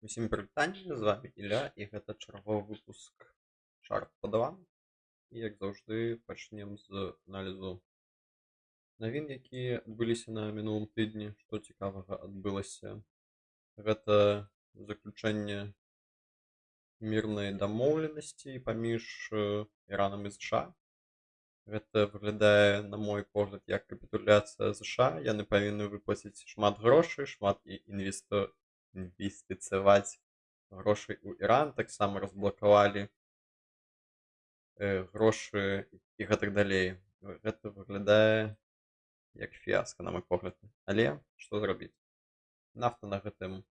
Усім прывітанне, з вами Ілля, і гэта чарговы выпуск Sharp Padawan. І як заўжды пачнем з аналізу навін, якія адбыліся на мінулым тыдні. Што цікавага адбылася? Гэта заключэнне мірнай дамоўленасці паміж Іранам і ЗША. Гэта выглядае, на мой погляд, як капітуляцыя ЗША. Яны павінны выплаціць шмат грошай, шмат і інвестыцыяваць грошай у Іран, таксама разблакавалі грошы і гэтак далей. Гэта выглядае як фіаска, на мой погляд. Але што зрабіць? Нафта на гэтым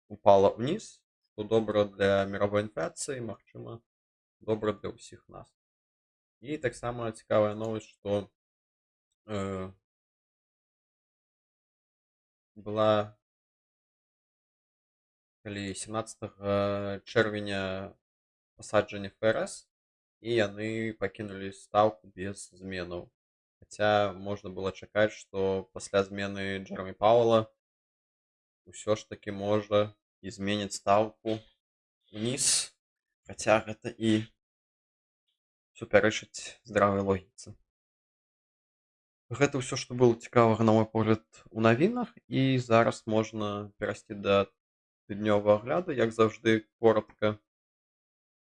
упала ўніз, што добра для мировой інфляцыі, магчыма, добра для ўсіх нас. І таксама цікавая новасць, што была калі 17 чэрвеня пасаджанне ФРС, і яны пакінулі стаўку без зменаў. Хаця можна было чакаць, што пасля змены Джэрамі Пауэла ўсё ж такі можа і зменіць стаўку ўніз, хаця гэта і супярэчыць здравай логіцы. Гэта ўсё, што было цікавага, на мой погляд, у навінах, і зараз можна перайсці да тыднёвага агляду, як заўжды коротка.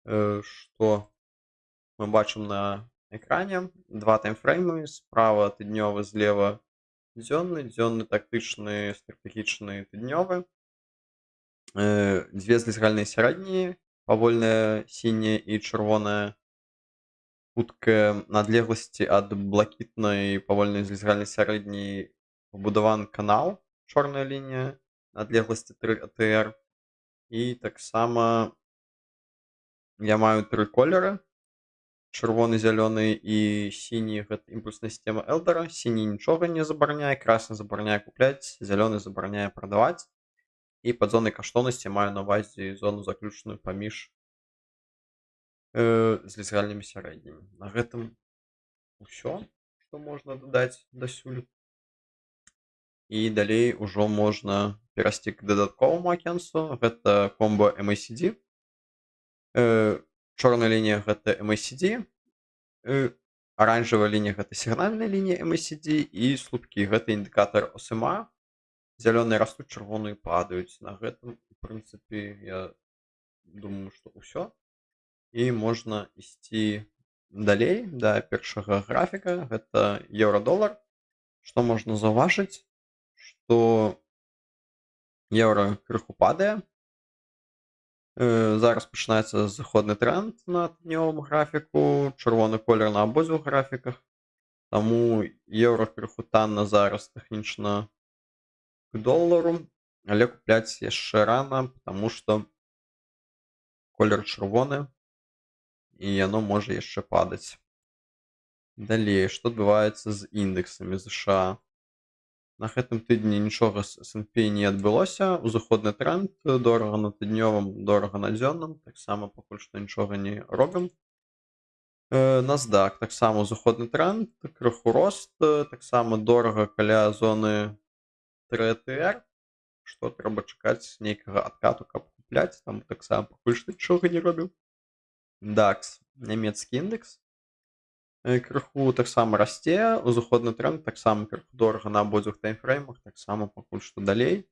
Што мы бачым на экране? Два таймфреймы, справа тыднёвы, злева дзённы, дзённы тактычны, стратэгічны, тыднёвы. Дзве злізгальныя сярэднія, павольная сіняя і чырвоная, хуткая на адлегласці ад блакітнай павольнай злізгальнай сярэдняй пабудаваны канал, чорная лінія, на адлегласці 3 АТР. І таксама я маю 3 колеры: чырвоны, зялёны і сіні. Гэта імпульсная сістэма Элдара. Сіні нічога не забараняе, красны забараняе купляць, зялёны забараняе прадаваць. І пад зонай каштоўнасці маю на ўвазе зону заключную паміж злізгальнымі сярэднімі. На гэтым усё, што можна дадаць дасюль. І далей ужо можна перайсці к дадатковаму акенцу. Гэта комбо MACD. Чорная лінія гэта MACD, аранжавая лінія гэта сігнальная лінія MACD, і слупкі гэта індыкатар SMA. Зялёныя растуць, чырвоныя падаюць. На гэтым, у прынцыпе, я думаю, што ўсё. І можна ісці далей да першага графіка. Гэта еўра-долар. Што можна заўважыць? Што еўра крыху падае. Зараз пачынаецца заходны тренд на тыднёвым графіку, чырвоны колер на абодвух графіках. Таму еўра крыху танна зараз тэхнічна к долару, але купляць яшчэ рана, таму што колер чырвоны, і яно можа яшчэ падаць. Далей, што адбываецца з індексамі ЗША? На гэтым тыдні нічога з S&P не адбылося. Узыходны тренд, дорага на тыднёвым, дорага на дзённым. Таксама пакуль што нічога не робім. NASDAQ таксама узыходны тренд, крыху рост, таксама дорага каля зоны 3 ATR, што трэба чакаць нейкага адкату, каб купляць. Там таксама пакуль што нічога не робім. DAX, нямецкі індекс, крыху таксама расце. Узыходны тренд таксама крыху дорага на абодвух таймфреймах, таксама пакуль што далей.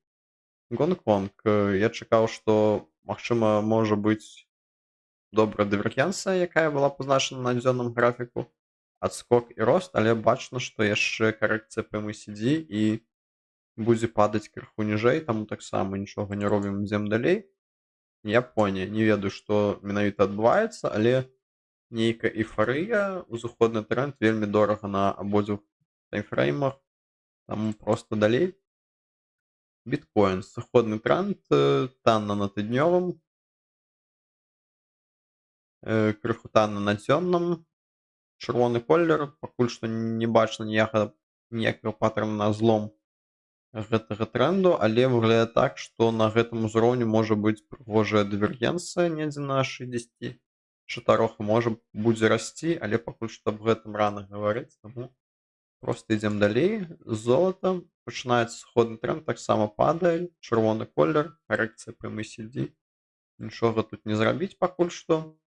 Гонконг, я чакаў, што магчыма можа быць добрая дывергенцыя, якая была пазначана на дзённым графіку, адскок і рост, але бачна, што яшчэ карэкцыя па MACD і будзе падаць крыху ніжэй, таму таксама нічога не робім, ідзем далей. Японія, не ведаю, што менавіта адбываецца, але нейкая эйфарыя, узыходны тренд вельмі дорага на абодвух таймфреймах, таму проста далей. Біткоін, сыходны тренд, танна на тыднёвым, крыху танна на дзённым, чырвоны колер, пакуль што не бачна ніякага паттерна на злом гэтага тренду, але выглядае так, што на гэтым узроўні можа быць прыгожая дывергенцыя недзе на 64, можа будзе расці, але пакуль што аб гэтым рана гаварыць, таму проста ідзем далей. Золата, пачынаецца сходны тренд, таксама падае, чырвоны колер, карэкцыя па MACD. Нічога тут не зрабіць пакуль што.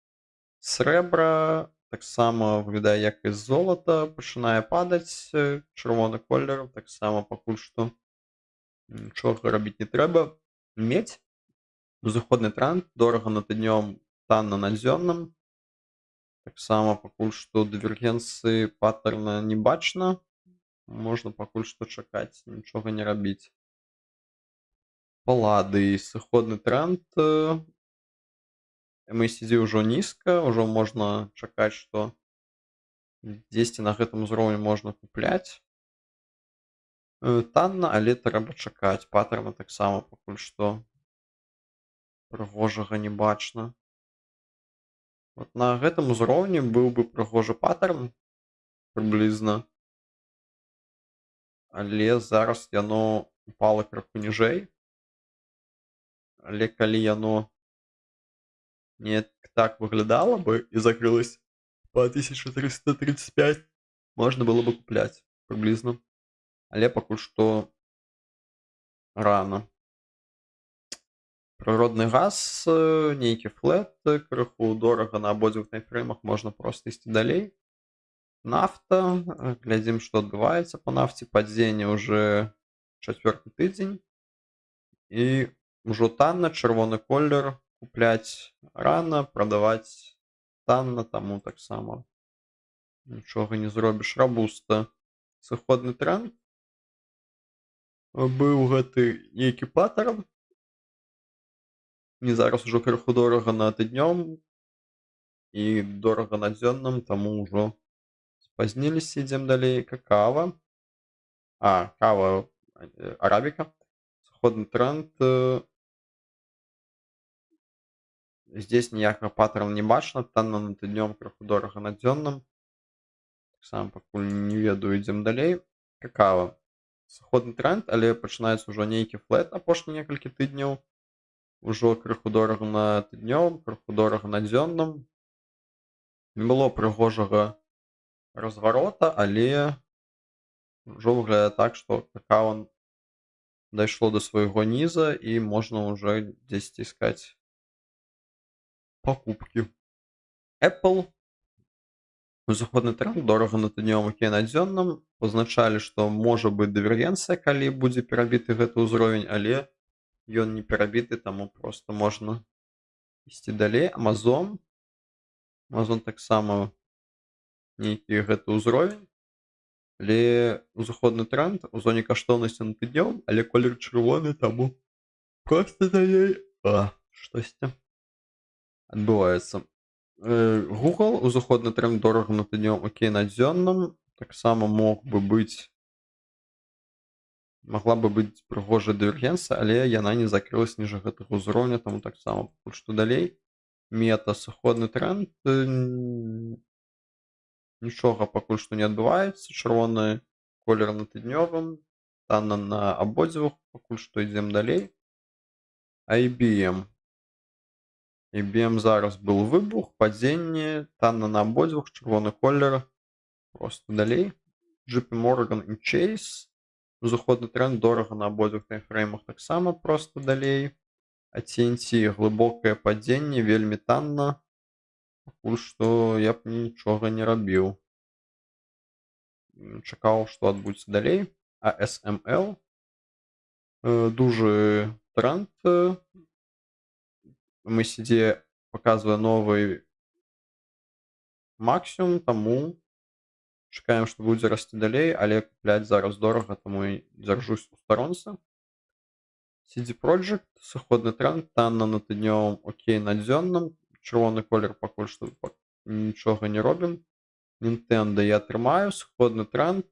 Срэбра таксама выглядае як і золата, пачынае падаць, чырвоны колер, таксама пакуль што нічога рабіць не трэба. Медзь, узыходны тренд, дорага на тыднёвым, танна на дзённым. Таксама пакуль што дывергенцыі паттерна не бачна. Можна пакуль што чакаць, нічога не рабіць. Палладый, сыходны тренд, MACD ўжо нізка, ўжо можна чакаць, што дзесьці на гэтым узроўні можна купляць. Танна, але трэба чакаць. Паттерна таксама пакуль што прыгожага не бачна. Вот на гэтым узроўні быў бы прыгожы паттерн прыблізна. Але зараз яно упала крыху ніжэй. Але калі яно не так выглядала бы і закрылась па 1335, можна было бы купляць прыблізна. Але пакуль што рана. Прыродны газ, нейкі флэт, крыху дорага на абодвух таймфреймах, можна проста ісці далей. Нафта, глядзім, што адбываецца па нафце, падзенне ўжо 4-й тыдзень. І ўжо танна, чырвоны колер, купляць рана, прадаваць танна, таму таксама нічога не зробіш. Рабуста, сыходны тренд. Быў гэты нейкі паттерн. І зараз ужо крыху дорага на тыднём і дорага на дзённым, таму ўжо спазніліся, ідзем далей. Какава. Кава, арабіка. Сыходны тренд. Здесь ніякага паттерна не бачна, танна на тыднём, крыху дорага на дзённым. Таксама пакуль не ведаю, ідзем далей. Какава. Сыходны тренд, але пачынаецца ўжо нейкі флэт апошні некалькі тыдняў. Ужо крыху дорага на тыднёвым, крыху дорага на дзённым. Не было прыгожага разварота, але ўжо выглядае так, што какава дайшло да свайго ніза і можна ўжо дзесьці іскаць пакупкі. Apple. Узыходны тренд, дорага на тыднёвым, окей на дзённым. Пазначалі, што можа быць дывергенцыя, калі будзе перабіты гэты ўзровень, але ён не перабіты, таму проста можна ісці далей. Amazon таксама нейкі гэты ўзровень, але узыходны тренд у зоне каштоўнасці на тыднёвым, але колер чырвоны, таму проста далей. Штосьці адбываецца. Google, узыходны тренд, дорага на тыднёвым, окей на дзённым. Таксама могла бы быць прыгожая дывергенцыя, але яна не закрылась ніжэй гэтага ўзроўня, таму таксама пакуль што далей. Мета, сыходны тренд, нічога пакуль што не адбываецца. Чырвоны колер на тыднёвым, танна на абодвух, пакуль што ідзем далей. IBM зараз быў выбух, падзенне, танна на абодвух, чырвоны колер, проста далей. JP Morgan і Chase. Узыходны тренд, дорага на абодвух таймфреймах, таксама проста далей. TNT, глыбокае падзенне, вельмі танна. Пакуль што я б нічога не рабіў. Чакаў, што адбудзецца далей. ASML. Дужы тренд. MACD паказвае новы максімум, таму чакаем, што будзе расці далей, але купляць зараз дорага, таму і дзяржусь у старонцы. CD Projekt, сыходны тренд, танна на тыднёвым, окей на дзённым. Чырвоны колер пакуль што нічога не робім. Nintendo я трымаю, сыходны тренд,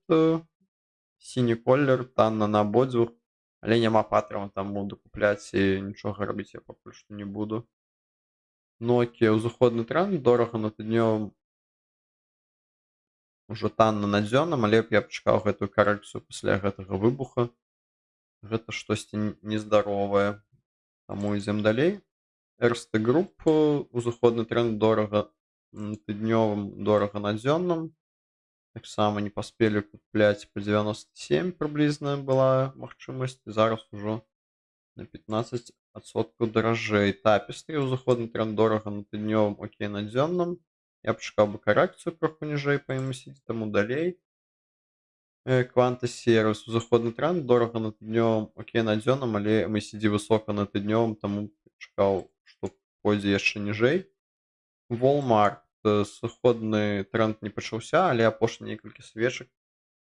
сіні колер, танна на абодвух, але няма паттерна, таму дакупляць і нічога рабіць я пакуль што не буду. Nokia, узыходны тренд, дорага на тыднёвым, ужо танна на дзённым, але я пачакаў гэтую карэкцыю пасля гэтага выбуха. Гэта штосьці нездаровае, таму ідзем далей. Erste Group, узыходны тренд, дорага на тыднёвым, дорага на дзённым. Таксама не паспелі купляць па 97 прыблізна была магчымасць, і зараз ужо на 15% даражэй. Тапестры узыходны тренд дорага на тыднёвым, окей, на дзённым. Я б чакаў бы карэкцыю кроху ніжэй па MACD, таму далей. Кванта сервіс узыходны тренд дорага на тыднёвым, окей, на дзённым, але MACD высока на тыднёвым, таму чакаў, што пойдзе яшчэ ніжэй. Walmart сыходны тренд не пачаўся, але апошнія некалькі свечак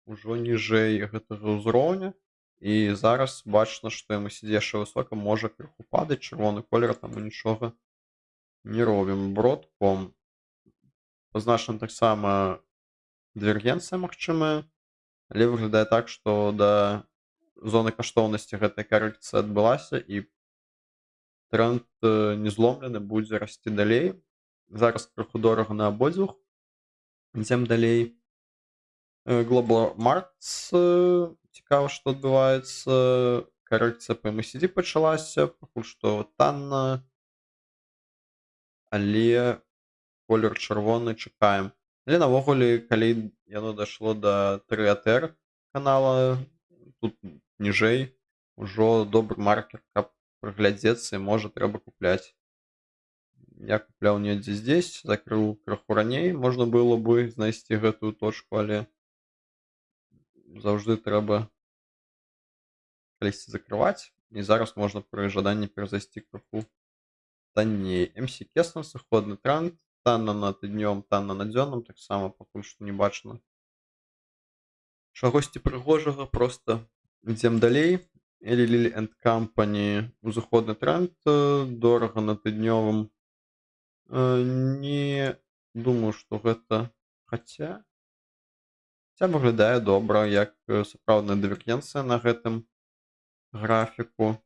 ужо ніжэй гэтага ўзроўня. І зараз бачна, што MACD яшчэ высока, можа крыху падаць, чырвоны колер, таму нічога не робім. Broadcom пазначана таксама дывергенцыя магчымая, але выглядае так, што да зоны каштоўнасці гэтая карэкцыя адбылася, і тренд не зломлены, будзе расці далей. Зараз крыху дорага на абодвух. Ідзем далей. Global Markets цікава, што адбываецца. Карэкцыя па MACD пачалася, пакуль што танна, але колер чырвоны чакаем. Але навогуле, калі яно дайшло да 3 ATR канала, тут ніжэй ужо добры маркер, каб прыглядзецца, і можа трэба купляць. Я купляў недзе здесь, закрыў крыху раней, можна было бы знайсці гэтую точку, але заўжды трэба калісьці закрываць, і зараз можна пры жаданні перазайсці крыху танней. MC Keston сыходны тренд, танна на тыднёвым, танна на дзённым, таксама пакуль што не бачна чагосьці прыгожага, проста ідзем далей. Eli Lilly and Company узыходны тренд, дорага на тыднёвым. Не думаю, што гэта, хаця выглядае добра, як сапраўдная дывергенцыя на гэтым графіку,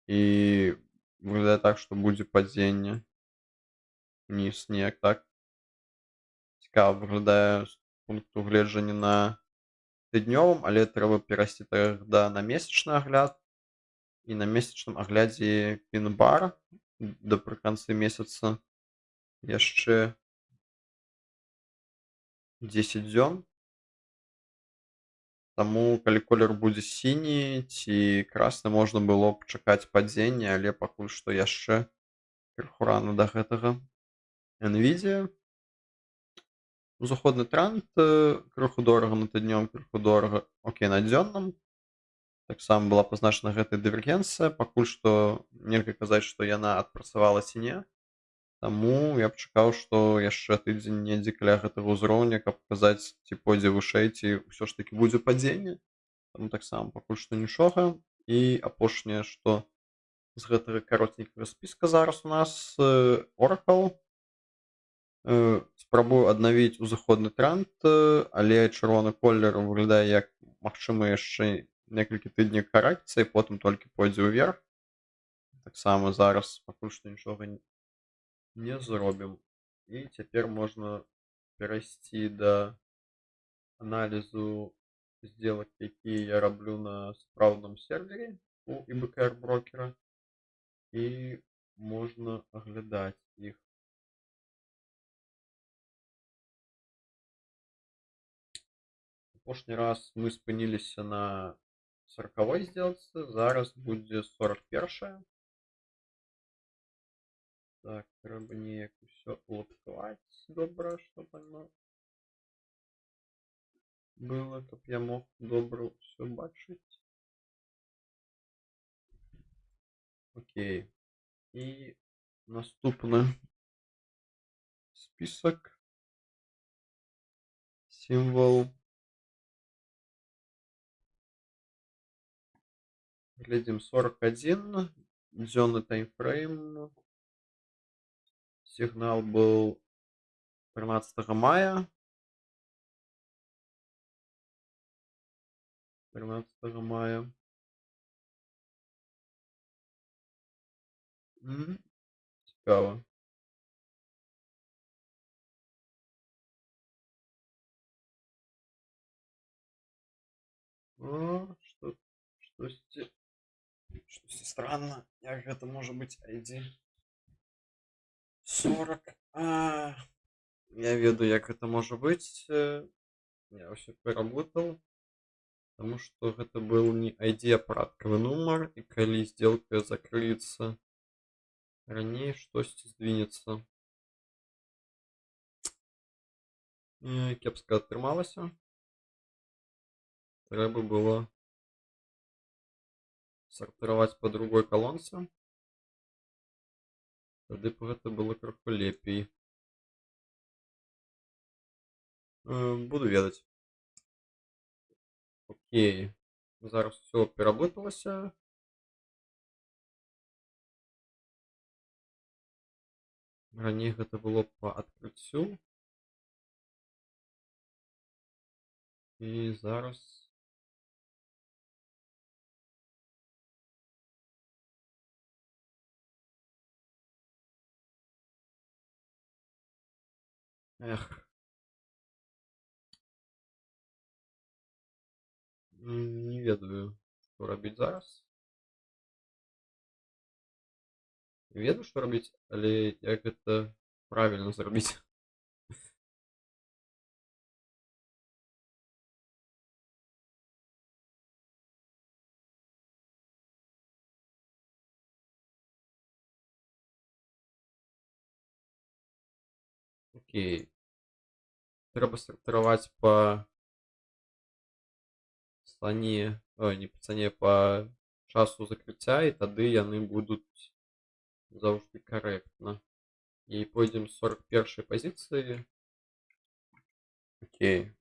і выглядае так, што будзе падзенне уніз неяк так. Цікава выглядае з пункту гледжання на тыднёвым, але трэба перайсці тагда на месячны агляд, і на месячным аглядзе пін-бар прыканцы месяца яшчэ 10 дзён. Таму калі колер будзе сіні ці красны, можна было б чакаць падзення, але пакуль што яшчэ крыху рана да гэтага. Nvidia узыходны тренд, крыху дорага на тыднёвым, крыху дорага, окей, на дзённым. Таксама была пазначана гэтая дывергенцыя, пакуль што нельга казаць, што яна адпрацавала ці не. Таму я б чакаў, што яшчэ тыдзень недзе каля гэтага ўзроўня, каб казаць, ці пойдзе вышэй, ці ўсё ж такі будзе падзенне. Таму таксама пакуль што нічога. І апошняе, што з гэтага каротенькага спіска зараз у нас, Oracle. Спрабую аднавіць узыходны тренд, але чырвоны колер выглядае як магчыма яшчэ некалькі тыдняў карэкцыі, потым толькі пойдзе ўверх. Таксама зараз пакуль што нічога не зробім. І цяпер можна перайсці да аналізу сделак, якія я раблю на сапраўдным сервере у IBKR брокера, і можна аглядаць іх. Апошні раз мы спыніліся на 40-й сделцы, зараз будзе 41-я. Так, трэба неяк усё уладкаваць добра, чтоб оно было, каб я мог добра ўсё бачыць. Окей. І наступны спісак. Сімвал. Глядзім 41, дзённы таймфрейм. Сігнал быў 13 мая. 13 мая. Цікава. О, штосьці странна. Як гэта можа быць ID 40? Я ведаю, як гэта можа быць. Я ўсё пераблытаў, таму што гэта быў не ID, а парадкавы нумар, і калі сделка закрыецца раней, штосьці здвінецца. Кепска атрымалася. Трэба было сартыраваць па другой калонцы. Тады б гэта было крыху лепей. Буду ведаць. Окей. Зараз все пераблыталася. Раней гэта было па адкрыццю. І зараз не ведаю, што рабіць зараз. Ведаю, што рабіць, але як гэта правільна зрабіць. Окей. Трэба сартыраваць па цане, не па цане, па часу закрыцця, і тады яны будуць заўжды карэктна. І пойдзем з 41-й пазіцыі. Окей.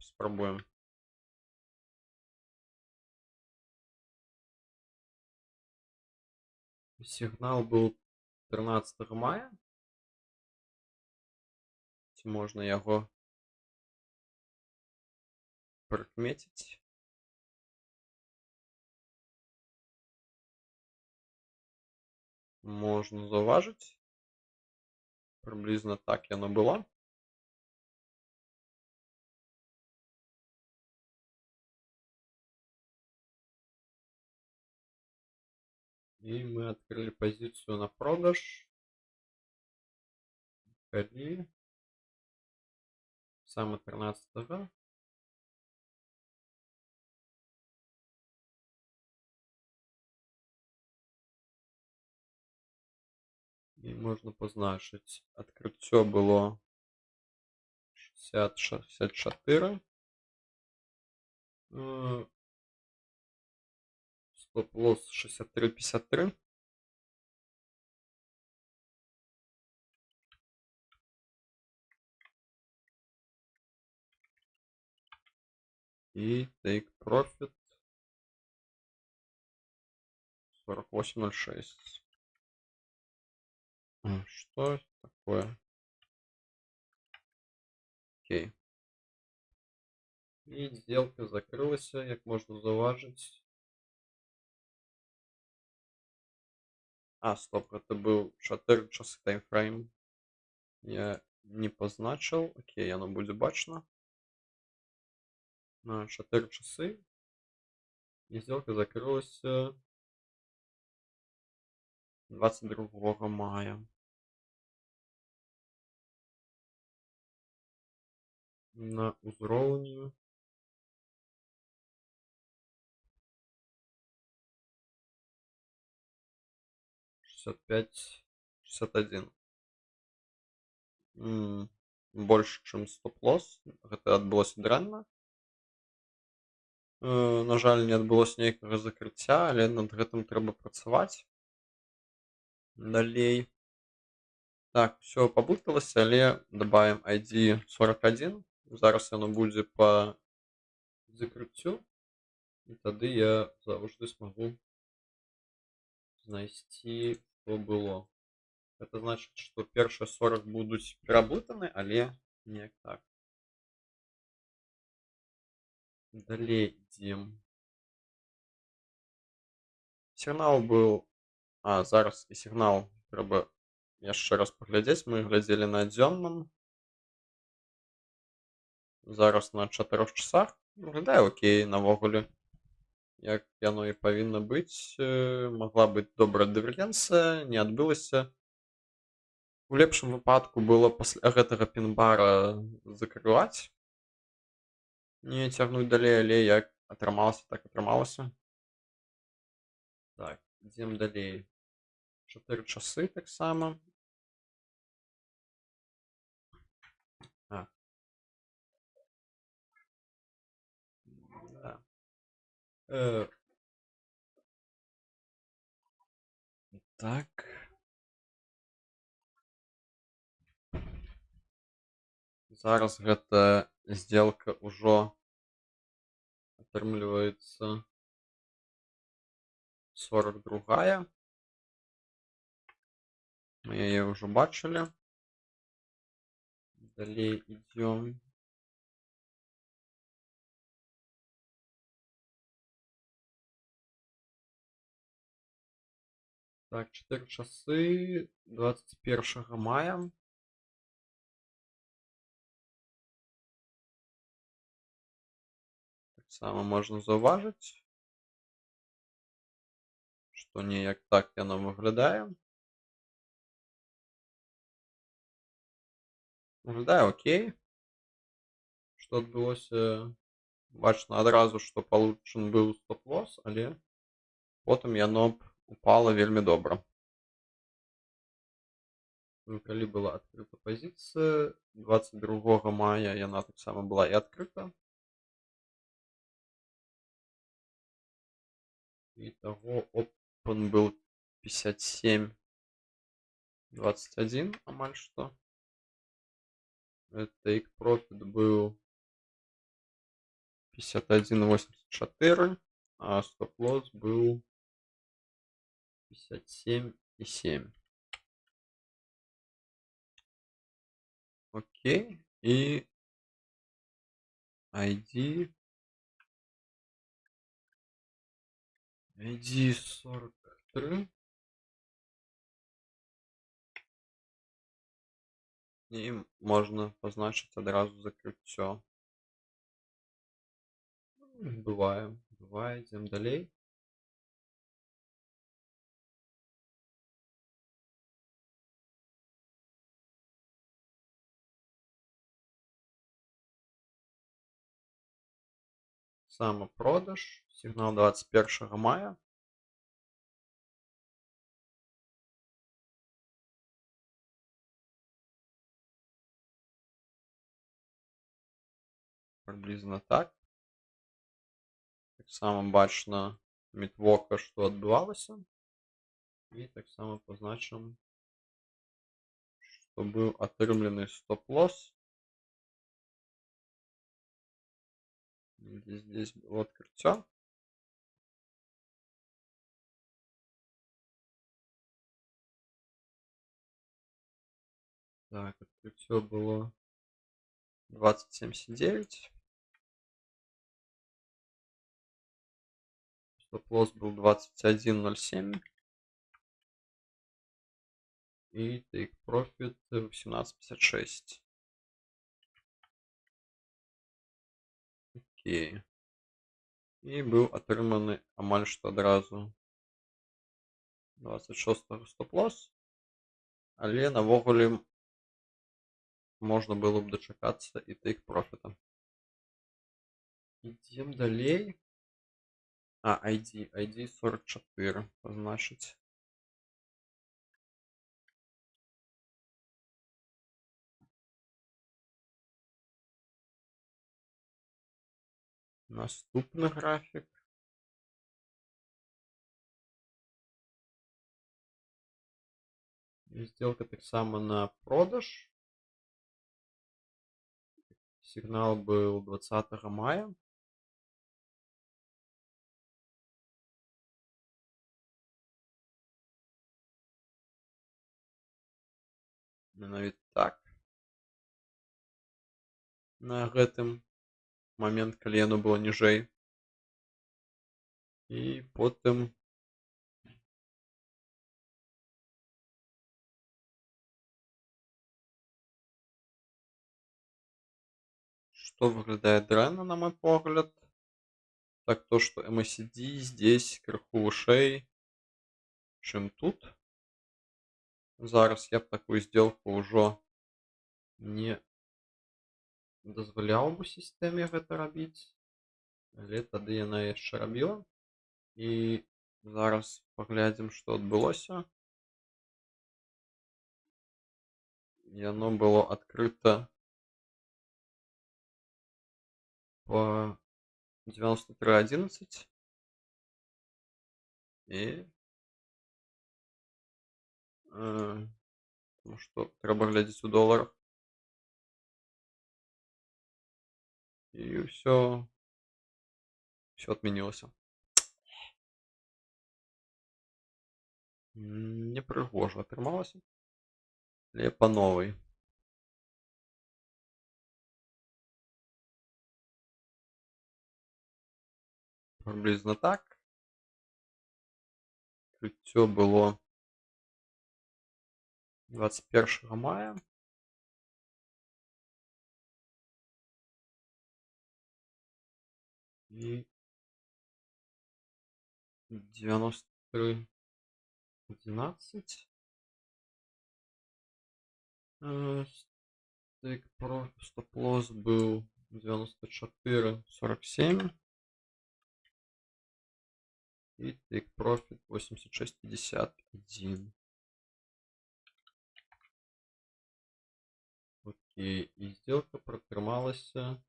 Спрабуем. Сігнал быў 13 мая. Ці можна яго прыкмеціць? Можна заўважыць. Прыблізна так яно было. І мы адкрылі пазіцыю на продаж. Калі саме 13-го. І можна пазначыць, адкрыццё было 60-64. Стоп-лосс 63-53. И take profit 48.06. Что такое? Окей. И сделка закрылась, как можно заўважыць. Стоп, это был 4 часы таймфрейм. Я не позначил. Окей, оно будет бачно. На 4 часы. И сделка закрылась 22 мая. На узроўні 65-61. Больше, чым стоп-лосс. Гэта адбылося дрэнна. На жаль, не адбылося нейкага закрыцця, але над гэтым трэба працаваць далей. Так, все паблыталася, але добавим ID 41. Зараз яно будзе па закрыццю. І тады я заўжды смогу знайсці, што было. Это значыць, што першыя 40 будуць пераблытаны, але не так. Далей ідзем. Сігнал быў... зараз і сігнал трэба яшчэ раз паглядзець. Мы глядзелі на дзённым. Зараз на 4 часах. Выглядае окей навогуле. Як яно і павінна быць. Магла быць добрая дыверсія, не адбылася. У лепшым выпадку было пасля гэтага пін-бара закрываць. Не цягнуць далей, але як атрымалася, так атрымалася. Так, ідзем далей. 4 часы таксама. А, да. Э, так. Зараз гэта сделка ўжо атрымліваецца 42-я. Мы яе ўжо бачылі. Далей ідём. Так, 4 часы 21 мая. Таксама можна заўважыць, што неяк так яно выглядае. Выглядае окей. Што адбылося, бачна адразу, што палучаны быў стоп-лосс, але потым яно б упала вельмі добра. Калі была адкрыта пазіцыя, 22 мая яна таксама была і адкрыта. І таго опен быў 57.21 амаль што. Take profit быў 51.84, а стоп-лосс быў 57.7. Окей. І ID 43. І можна пазначыць адразу закрыццё. Бывае, ідзем далей. Самопродаж, сігнал 21 мая. Прыблізна так. Таксама бачна мітвока, што адбывалася. І таксама пазначым, што быў атрымлены стоп-лосс. Здесь было адкрыццё. Так, адкрыццё было 27.79. Стоп-лосс был 21.07. И take profit 18.56. Окей. І быў атрыманы амаль што адразу 26 стоп-лосс. Але навогуле можна было б дачакацца і take profit. Ідзем далей. ID 44 пазначыць. Наступны графік. Сделка таксама на продаж. Сігнал быў 20 мая. Менавіта так. На гэтым момент, калі яно было ніжэй. І потым што выглядае дрэнна, на мой погляд, так то, што MACD здесь крыху вышэй, чым тут. Зараз я б такую сделку ўжо не дазваляў бы сістэме гэта рабіць, але тады яна яшчэ рабіла. І зараз паглядзім, што адбылося. Яно было адкрыта па 93.11 і тому што трэба глядзець у доларах. І ўсё адмянілася. Непрыгожа атрымалася, але па новай. Прыблізна так. Адкрыццё было 21 мая. І 93.11. Стоп-лосс был 94.47. И take profit 86.51. Окей, и сделка протрымалася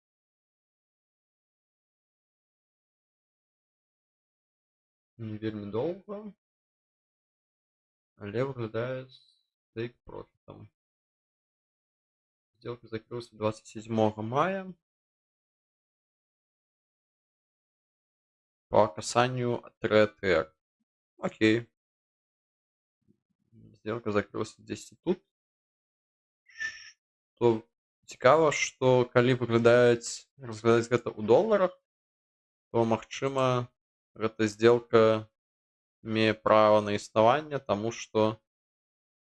не вельмі доўга, але выглядае з take profit'ом. Сделка закрылась 27 мая по касанию TRETR. Окей. Сделка закрылась здесь и тут. Што цікава, што калі разглядаць гэта ў доларах, то магчыма гэта сделка мее права на існаванне, таму што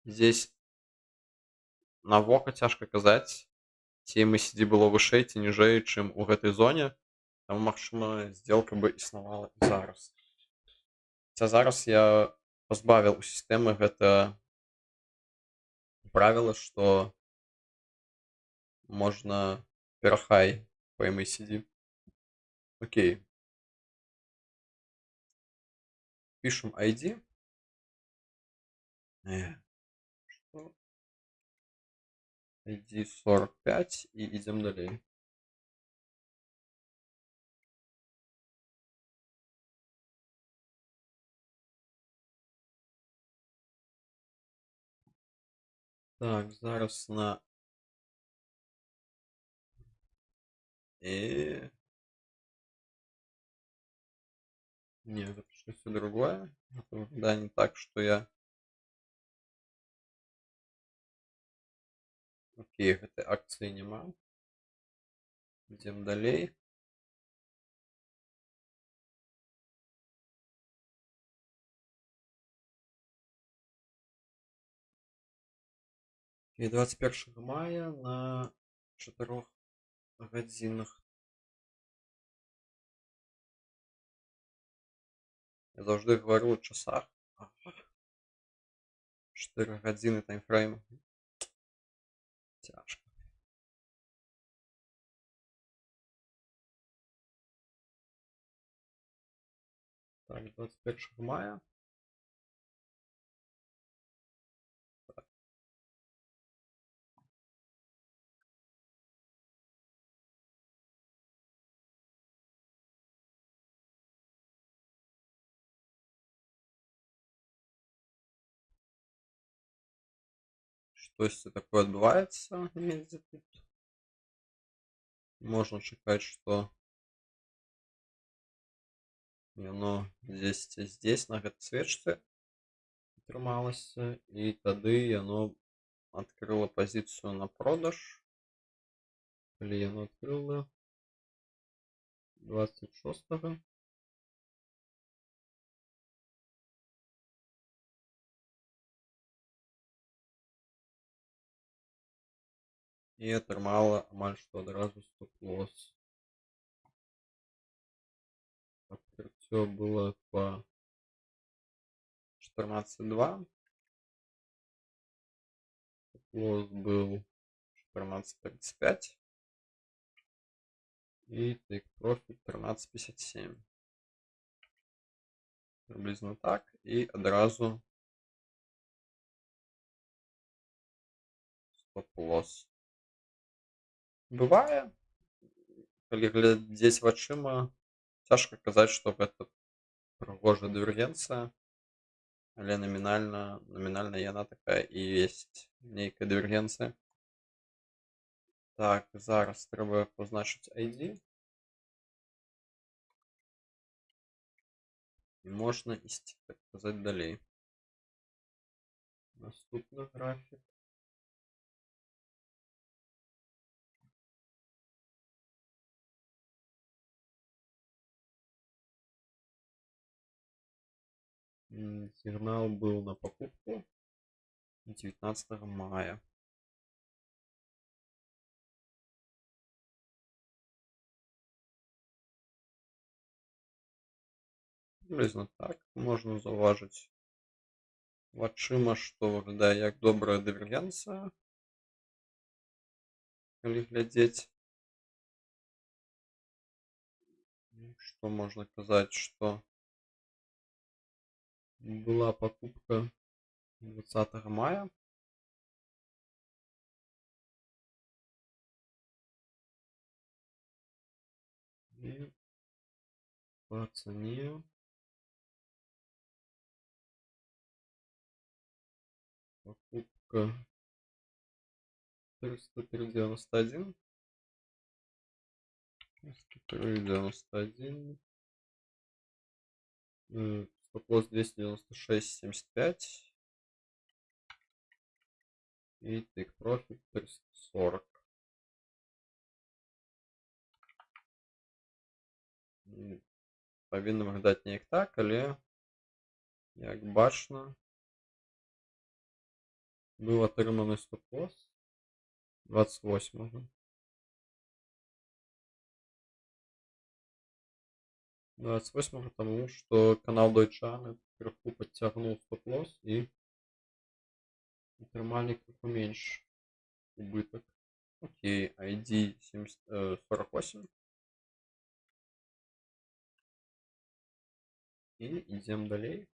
здесь на вока цяжка казаць, ці MACD было вышэй ці ніжэй, чым у гэтай зоне. Таму магчыма сделка бы існавала і зараз. Хаця зараз я пазбавіў у сістэмы гэта правіла, што можна перахай по MACD. Окей. Пишем ID. Что? ID 45 и идем далее. Так, зараз на не, это что-то другое. Да, не так, что я. Окей, этой акции нема. Идем далее. И 21 мая на 4 гадзінах. Я завжди говорю о часах. 4 гадзіны таймфрейм. Тяжко. Так, 21 мая. Так. Штосьці такое адбываецца недзе тут. Можна чакаць, што яно здесь на гэтай свечцы атрымалася, і тады яно адкрыла пазіцыю на продаж. Калі яно адкрыла 26-го. І атрымала амаль што адразу стоп-лосс. Адкрыццё было по 14.2. Стоп-лосс был 14.35. І take profit 13.57. Приблизно так. І одразу стоп-лосс. Бывае, калі глядзець вачыма, цяжка казаць, што гэта прыгожая дывергенцыя, але намінальна яна такая і ёсць нейкая дывергенцыя. Так, зараз трэба пазначыць ID. І можна ісці, так сказаць, далей. Наступны графік. Сигнал был на покупку 19 мая. Приблизно так. Можна заўважыць вачыма, што выглядае як добрая дывергенцыя. Калі глядзець, што можна казаць, што была покупка 20 мая. І по цане покупка 403.91. 403.91. Стоп-лосс 296.75. И take profit 340. Павінна выглядаць неяк так, але як бачна, быў атрыманы стоп-лосс 28. 28, тому што канал Дойчаны крыху подцягнуў стоп-лосс і атрымалі крыху менш убытак. Окей, ID 48. І ідзем далей.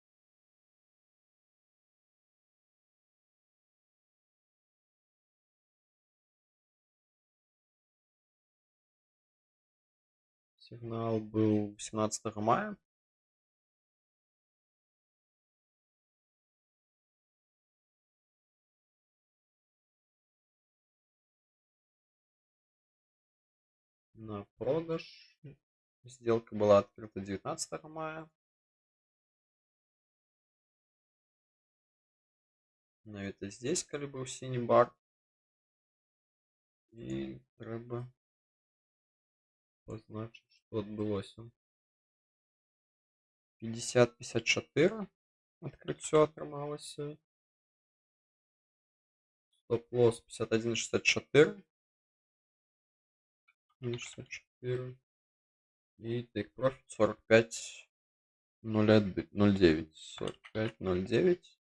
Сигнал был 18 мая. На продаж. Сделка была открыта 19 мая. Навіть здесь, калі быў сіні бар. І трэба пазначыць, што адбылося. 50-54 адкрыццё атрымалася. Стоп-лосс 51.64. 64. И take profit 45.09. 45.09.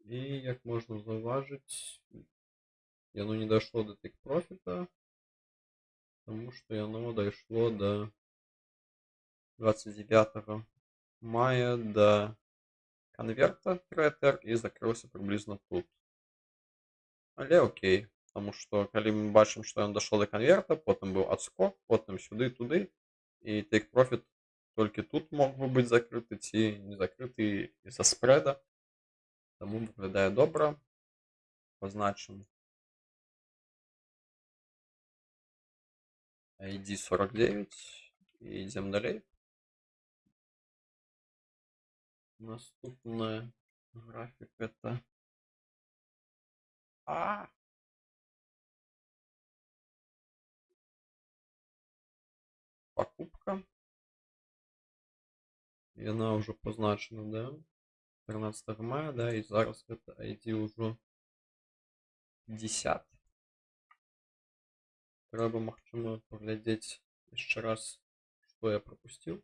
І як можна заўважыць, яно не дайшло до take profit, тому што яно дайшло до 29 мая до конверта Третер і закрыўся прыблізна тут. Але окей, тому што калі мы бачым, што ён дайшоў до конверта, потым быў адскок, потым сюды, туды, і take profit толькі тут мог бы быць закрыты ці не закрыты з-за спрэда. Таму выглядае добра. Пазначым ID 49 і ідзем далей. Наступны графік это покупка. Яна ўжо пазначана, да? 13 мая, да, і зараз гэта ID ўжо 50. Трэба, магчыма, паглядзець яшчэ раз, што я прапусціў.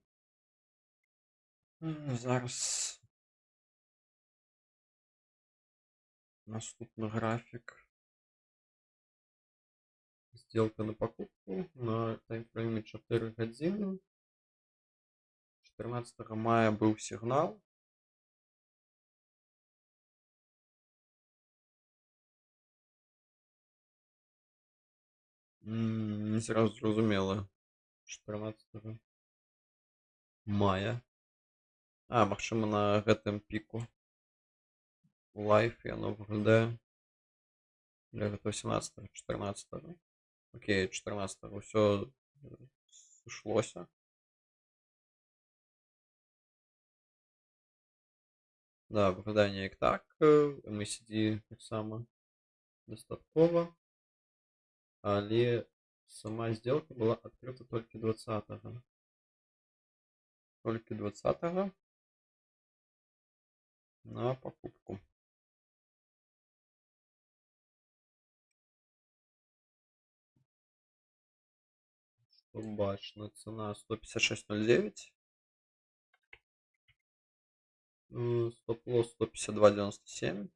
Зараз наступны графік. сделка на покупку на таймфрейме 4 гадзіны. 14 мая быў сігнал. Не зразу зразумела. 14 мая. Магчыма, на гэтым піку у лайфе яно выглядае. Для гэта 18 14. Окей, 14 ўсё сышлося. Да, выглядае неяк так. MACD таксама дастаткова. Але сама сделка была адкрыта толькі 20-го. Толькі 20-го на покупку. Што бачна, цена 156.09. Стоп-лосс 152.97.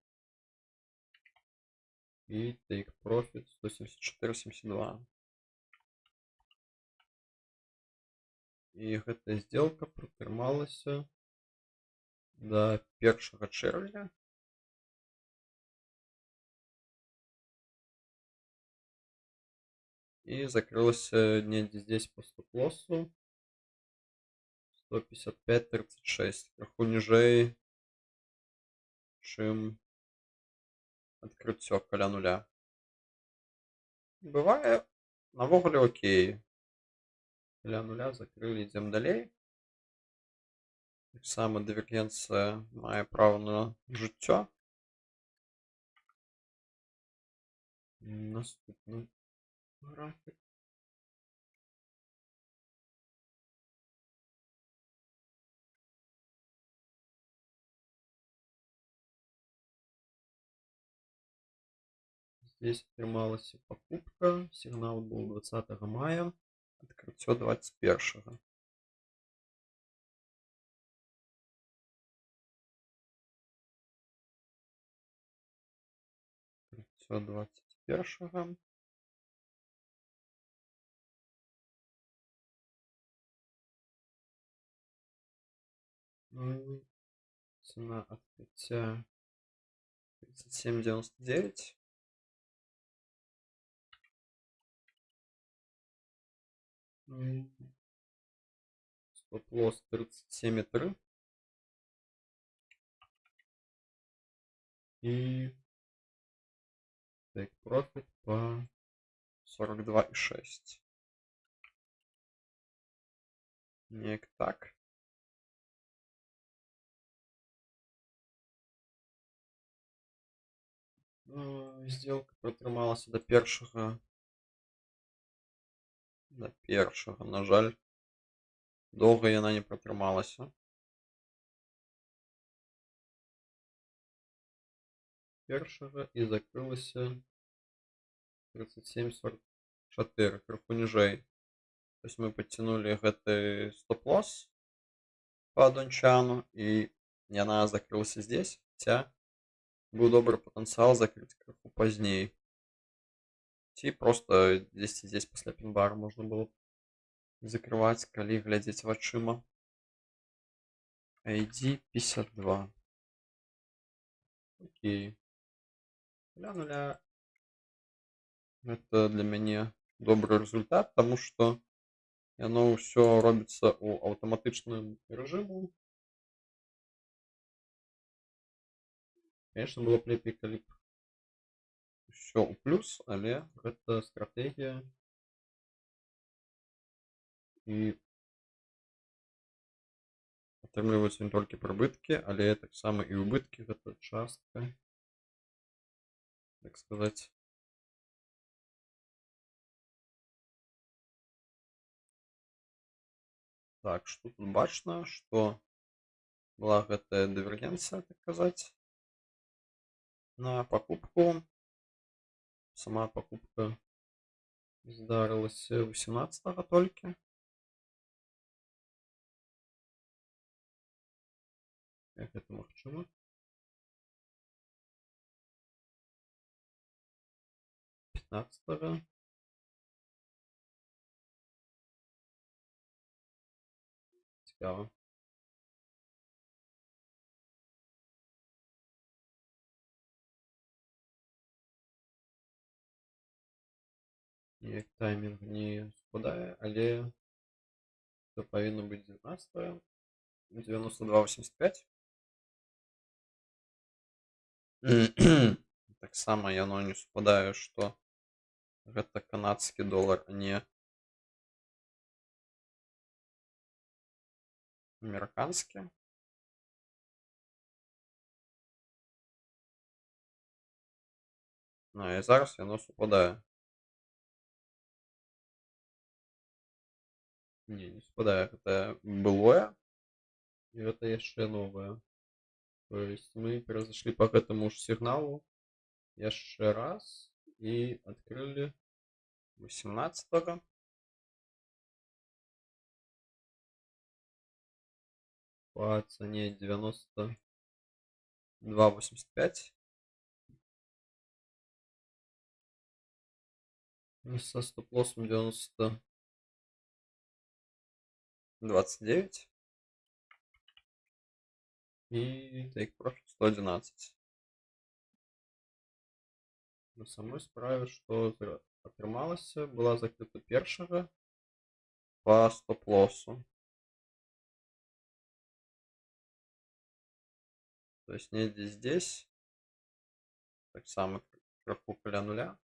И take profit 174.72. І гэтая сделка пратрымалася до 1 чэрвеня. И закрылася недзе здесь по стоп-лоссу 155.36. Крыху ніжэй, чым адкрыццё каля нуля. Бывае, навогуле окей. Каля нуля закрылі, ідзем далей. Таксама дывергенцыя мае права на жыццё. Наступны графік. Здесь атрымалася покупка. Сигнал был 20 мая. Открытие 21. Открытие 21. Цена открытия 37.99. Стоп-лосс 37.3. И take profit по 42.6. Неяк так. Сделка пратрымалася до першага. На жаль, доўга яна не пратрымалася. Першага і закрылася 37.44, крыху ніжэй. То есть мы подтянули гэты стоп-лосс по Дончану, и яна закрылася здесь, хотя был добрый потенциал закрыть крыху поздней. Ці просто здесь после пин-бара можно было закрывать, калі глядзець вачыма. ID 52. Окей. Для нуля это для мяне добрый результат, потому что яно ўсё робіцца у аўтаматычным рэжыму. Конечно, было б лепей, калі б ўсё ў плюс, але гэта стратэгія. І атрымліваюцца не толькі прыбыткі, але таксама і убыткі. Гэта частка, так сказаць. Так, что тут бачна, что была гэтая дивергенция, так сказать, на покупку. Сама покупка здарылася 18 толькі. Як гэта магчыма? 15. Цікаво. Ніяк таймінг не спадае, але це павінна быць 19 92,85. Таксама яно не спадае, што гэта канадскі долар, а не амерыканскі. І зараз яно супадае. Не спадае, гэта былое, і гэта яшчэ новае. То есть мы перазашлі по гэтаму ж сігналу яшчэ раз і адкрылі 18 по цане 92,85 со стоп-лоссом 90,29 и take profit 111. На самой справе, што атрымалася, была закрыта першага по стоп-лоссу. То есть недзе здесь таксама краху каля нуля.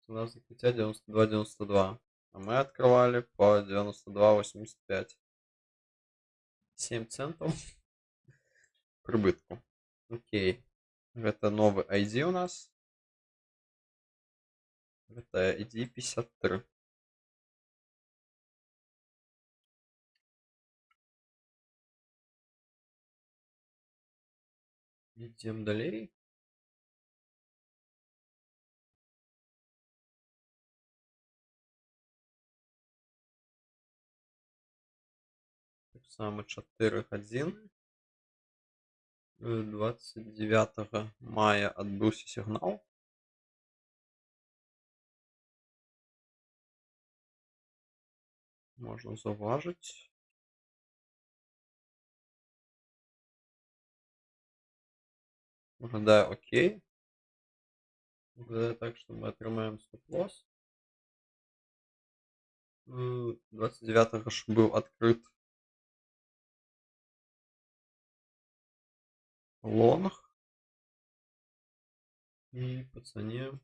Цена закрытия 92,92, а мы открывали по 92,85. 7 центов прибытку. Окей. Это новый ID у нас. Это ID 53. Идем далее. Так само 4 годзіны. 29 мая адбыўся сігнал. Можна заўважыць. Выглядае окей. Выглядае так, што мы атрымаем стоп-лосс. 29 ж быў адкрыт лонг. И по цене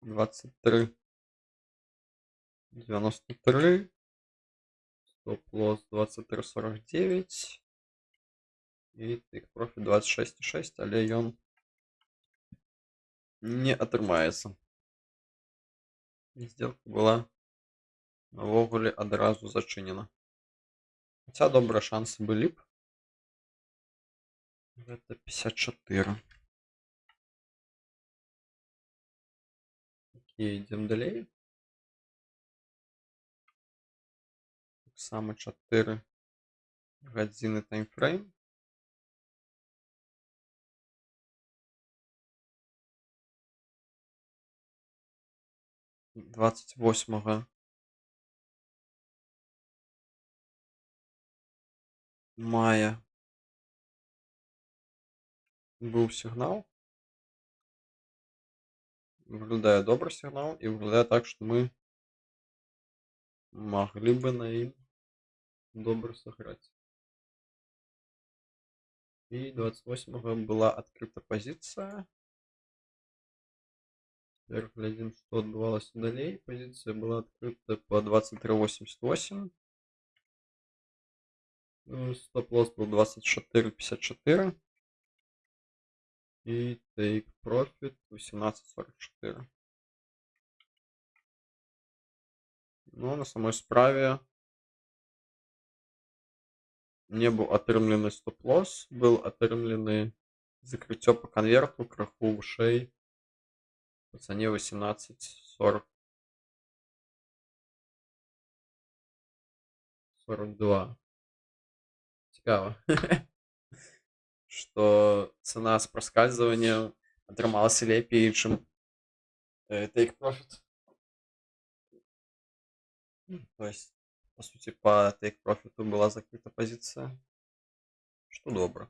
23,93. Стоп-лосс 23,49. И take profit 26,6, але ён не атрымаецца. Сделка была навогуле адразу зачынена. Хаця добрыя шансы былі б. Гэта 54. Окей, ідзем далей. Так само 4 гадзіны таймфрейм. Двадцать 28 мая быў сігнал. Выглядае добры сігнал і выглядае так, што мы маглі бы на ім добра сыграць. І 28 была адкрыта пазіцыя. Теперь глядзім, што адбывалася далей. Пазіцыя была адкрыта по 23,88. Стоп-лосс был 24,54. И take profit 18,44. Ну, на самой справе не быў атрымлены стоп-лосс, быў атрымлены закрыццё по конверту краху вышэй по цане 18,42. Цікава, што цена з праскальзывання атрымалася лепей, чым take profit. То есть, по сути, по take profit была закрыта позиция, что добре.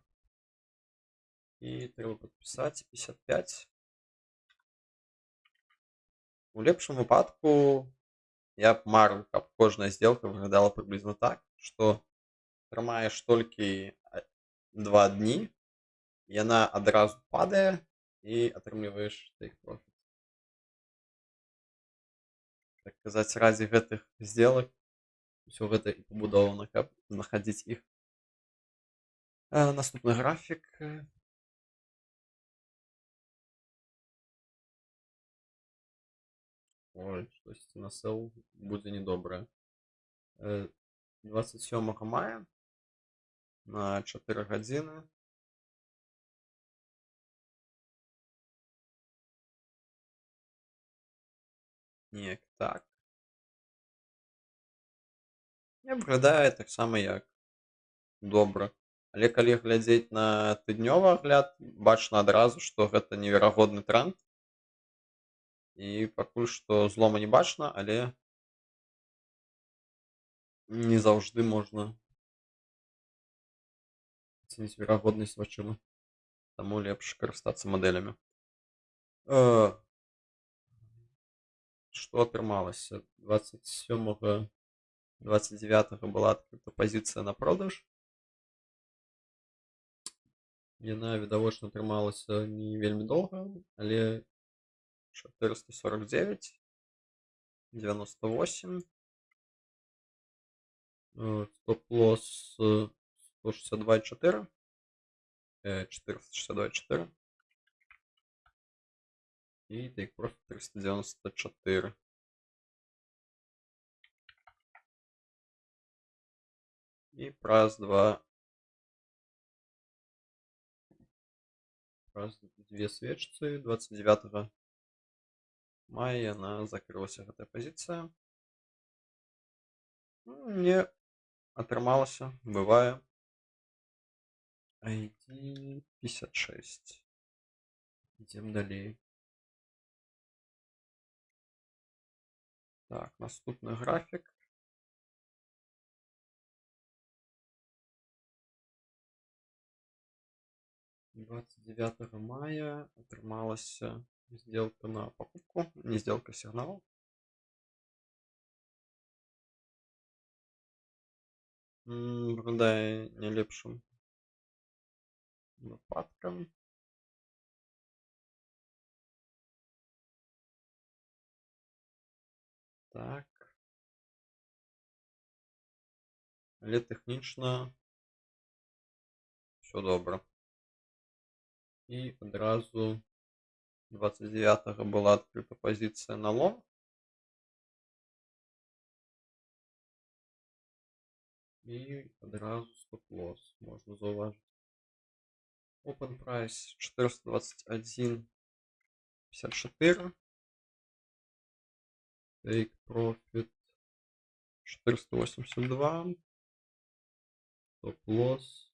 І треба підписати 55. У лепшым выпадку я б марыў, каб кожная сделка выглядала приблизно так, што трымаеш толькі 2 дні, яна адразу падае і атрымліваеш take profit. Так казаць, ради гэтых сделак усё гэта і пабудована, каб знаходить іх. Наступны графік. Ой, штосьці на сел будзе недобрае. 27 мая на 4 гадзіны. Неяк так. Не выглядае таксама як добра. Але калі глядзець на тыднёвы агляд, бачна адразу, што гэта неверагодны тренд. І пакуль што злома не бачна, але не заўжды можна ацаніць верагоднасць вачыма. Таму лепш карыстацца мадэлямі. Што атрымалася? 27 29 была адкрыта пазіцыя на продаж. Яна відавочна трымалася не вельмі доўга, але 449, 98, стоп-лосс 162,4, 462,4 і take profit 394. І праз две свечцы 29 мая яна закрылася, гэтая пазіцыя. Не атрымалася, бывае. ID 56. Ідзем далей. Так, наступны графік. — 29 мая атрымалася сделка на покупку, не сделка, сигнал. Выглядае не лепшым выпадкам. Так. Але тэхнічна все добра. І адразу 29 была адкрыта пазіцыя на лонг. І адразу стоп-лосс можна заўважыць. Open price 421,54. Take profit 482. Стоп-лосс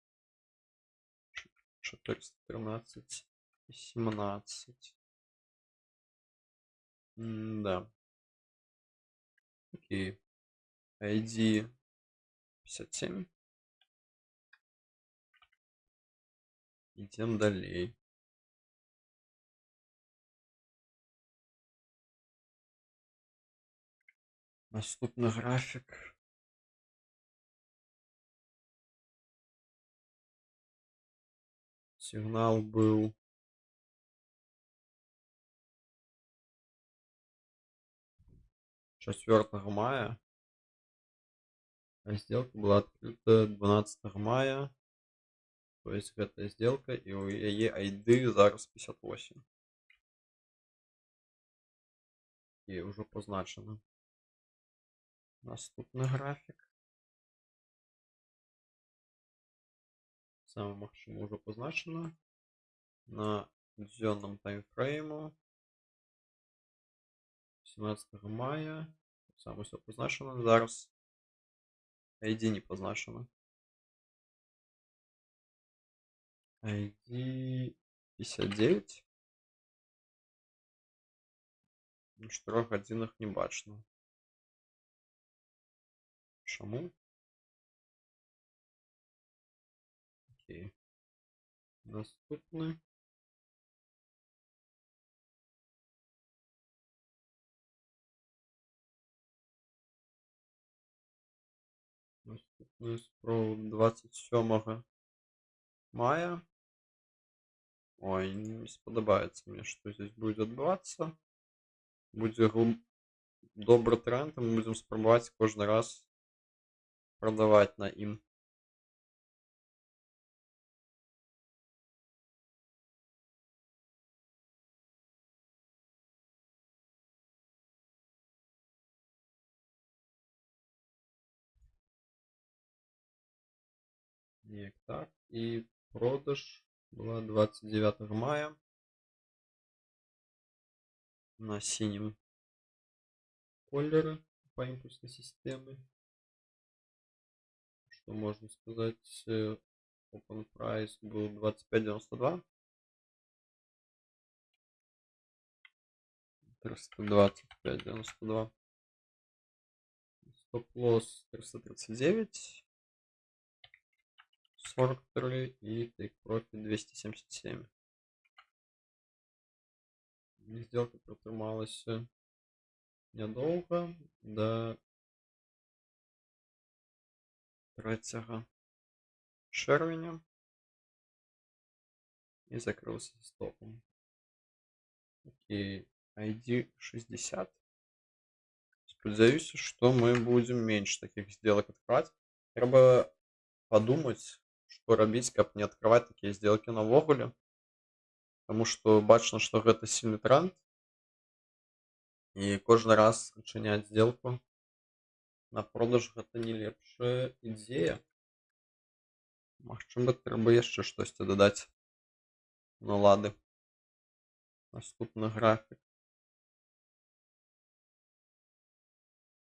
413,17. Да. Окей. ID 57. Идем далей. Наступный график. Сигнал был 4 мая. А сделка была открыта 12 мая. То есть гэта сделка, і у яе ID зараз 58. І ўжо позначена. Наступны графік. Саме магчыма ўжо позначена. На дзённым таймфрейму 17 мая. Саме все позначено. Зараз ID не позначено. ID 59. На 4 гадзінах не бачно. Чаму? Окей. Наступны. Наступны спробу 27 мая. Ой, не сподобаецца мне, што здесь будзе адбывацца. Будзе добры тренд, і мы будзем спрабаваць кожны раз прадаваць на ім. Неяк так. І продаж была 29 мая на синем колере по импульсной системе. Что можно сказать? Open price был 25.92. 325.92. Стоп-лосс 339. 43 и take profit 277. Сделка протрималась недолго, до 3 червня и закрылся стопом. Окей, ID 60. Спадзяюся, что мы будем меньше таких сделок открывать. Трэба подумать, что рабіць, каб не открывать такие сделки навогуле. Потому что бачно, что гэта сильный тренд. И каждый раз отчинять сделку на продаж гэта не лепшая идея. Магчыма, трэба яшчэ штосьці дадаць. Ну лады. Наступны график.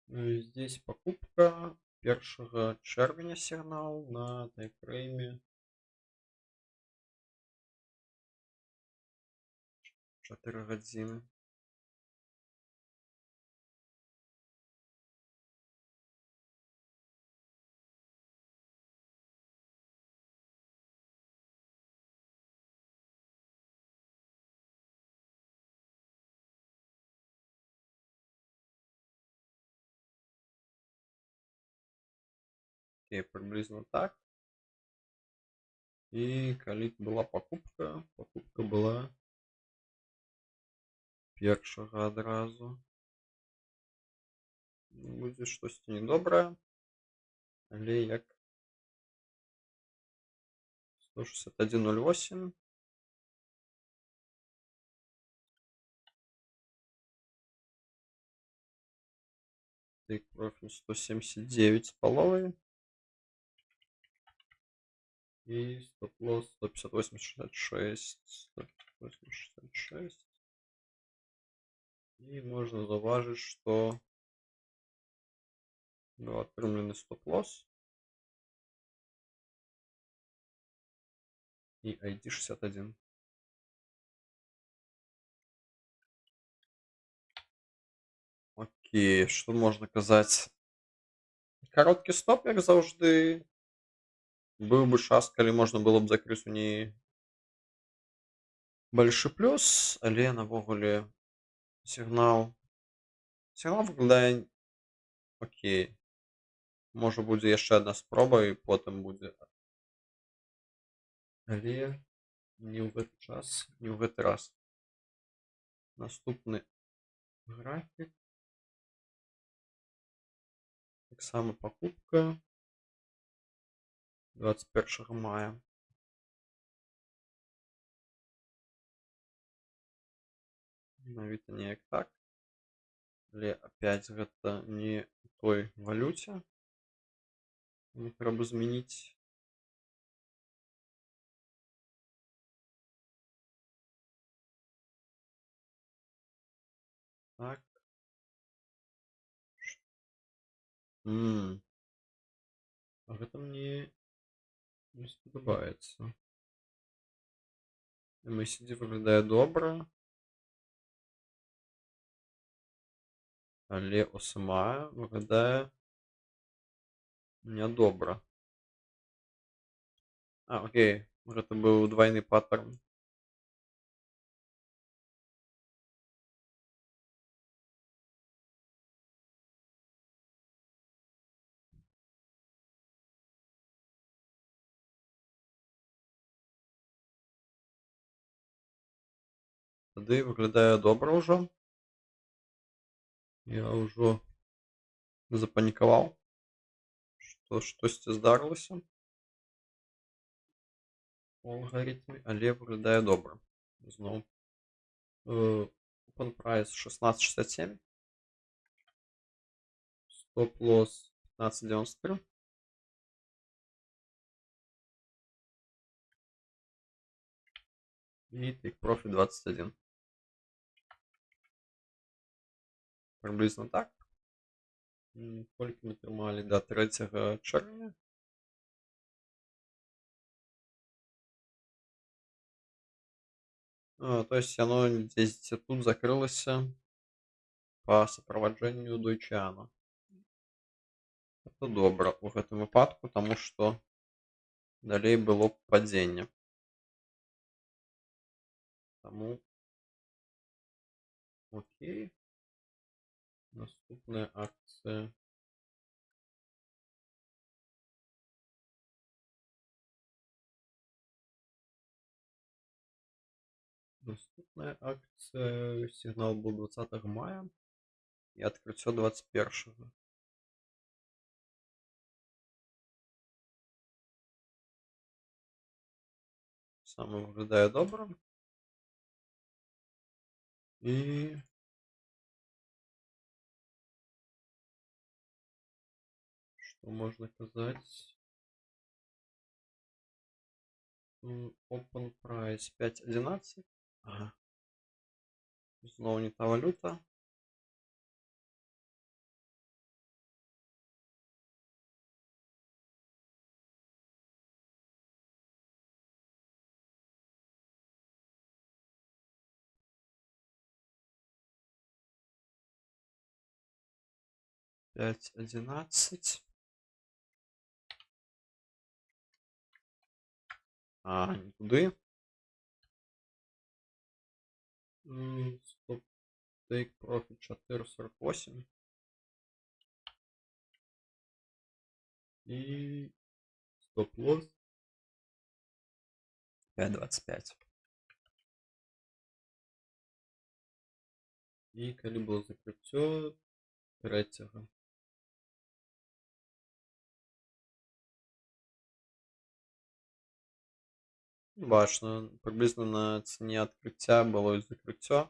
Здесь покупка 1 червня сигнал на тайфрейме 4 гадзіны. Окей, приблизно так. И калі была покупка была 1 адразу. Будзе штосьці недобрае, але як 161.08. Take profit 179,5. И стоп-лосс 158.66. 158.66. И можно заўважыць, что атрымлены стоп-лосс и ID 61. Окей, что можно казаць? Кароткі стоп, як заўжды. Быў бы час, калі можна было б закрыць у ней большы плюс, але навогуле сигнал выглядае окей. Можа будзе яшчэ одна спроба і потым будзе. Але не ў гэты час, не ў гэты раз. Наступны графік. Таксама покупка 21 мая. Навіта неяк так. Але опять гэта не у той валюце. Мне трэба змяніць. Так. А гэта мне не спадабаецца. MACD выглядае добра. Але OSMA выглядае Нядобра. Окей, гэта быў двайны паттерн. Тады выглядае добра ўжо. Я ўжо запанікаваў, што штосьці здарылася у алгарытме, але выглядае добра. Зноў open price 16.67, стоп-лосс 15.93. И take profit 21. Приблизно так. Колькі мы трымалі до 3 чэрвеня. То есть яно дзесьці тут закрылася па суправаджэнню Deutsche. Это добра ў гэтым выпадку, таму што далей было падзенне. Таму окей. Наступная акцыя. Наступная акцыя, сігнал быў 20 мая і адкрыццё 21. Саме выглядае добра. І што можна казаць? Open price 5.11. Ага. Зноў не та валюта. Пять 11. Не туды. Стоп. Take profit 4.48. И стоп-лосс 5.25. І калі было закрыццё 3. Бачна, прыблізна на цане адкрыцця было і закрыццё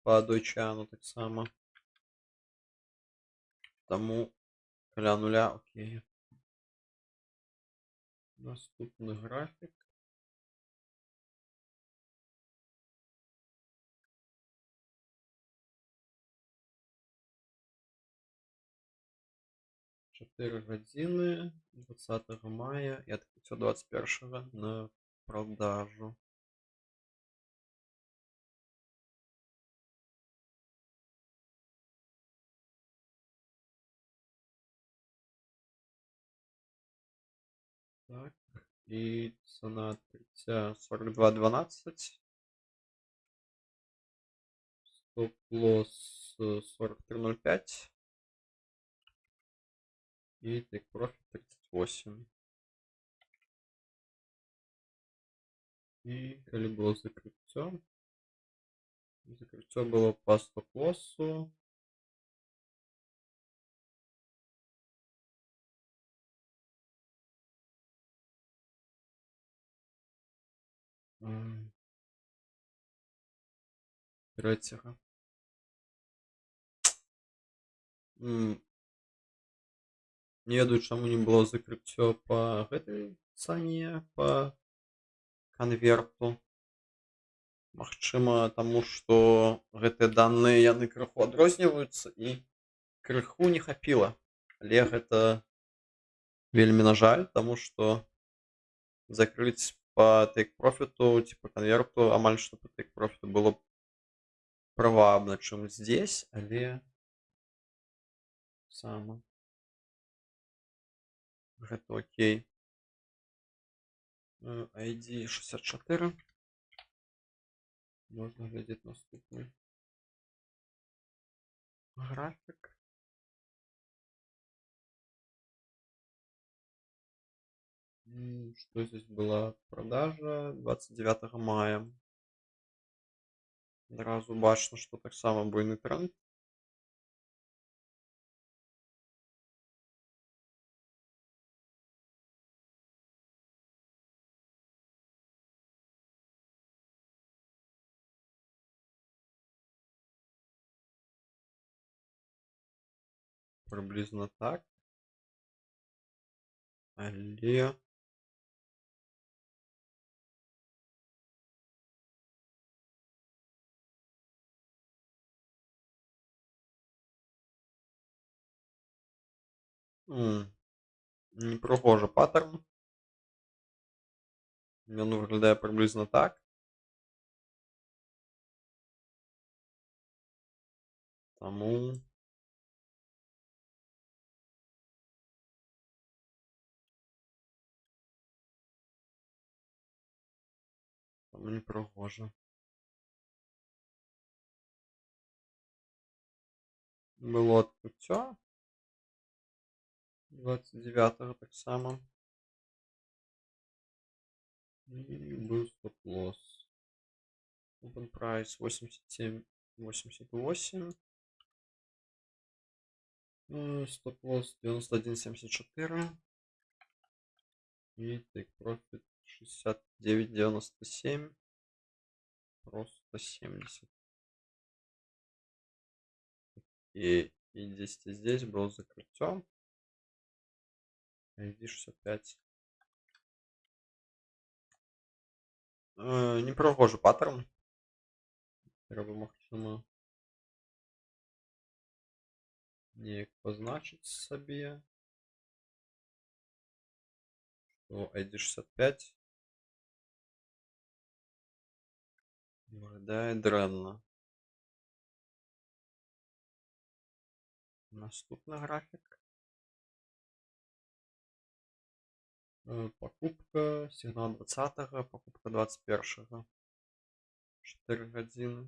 па Deutsche таксама. Таму каля нуля окей. Наступны графік. Чатыры гадзіны 20 мая і адкрыццё 21 на продажу. Так, і цана адкрыцця 42.12. Стоп-лосс 43.05. И take profit 38. И калі было закрыццё. Закрыццё было по стоп-лоссу. Трэцяга. Не ведаю, чаму не было закрыццё па гэтай цане, па канверту. Магчыма, таму што гэтыя даныя яны крыху адрозніваюцца і крыху не хапіла. Але гэта вельмі на жаль, таму што закрыць па take-профіту ці па канверту амаль што па take-профіту было б прывабна, чым здесь, але сама. Гэта окей. ID 64. Можна глядзець наступны графік. Что здесь была продажа 29 мая. Адразу бачна, што таксама буйны тренд. Прыблізна так. Але непрыгожы паттерн. Ён выглядае прыблізна так. Таму непрыгожа. Было адкрыццё 29 таксама. І быў стоп-лосс. Open price 87.88. Стоп-лосс 91.74. И take profit 69.97. Просто 70. И 10 здесь был закрытие. ID 65. Непрыгожы паттерн. Трэба, магчыма, неяк пазначыць сабе, што ID 65 выглядае дрэнна. Наступны графік. Покупка, сигнал 20-го, покупка 21-го. 4 гадзіны.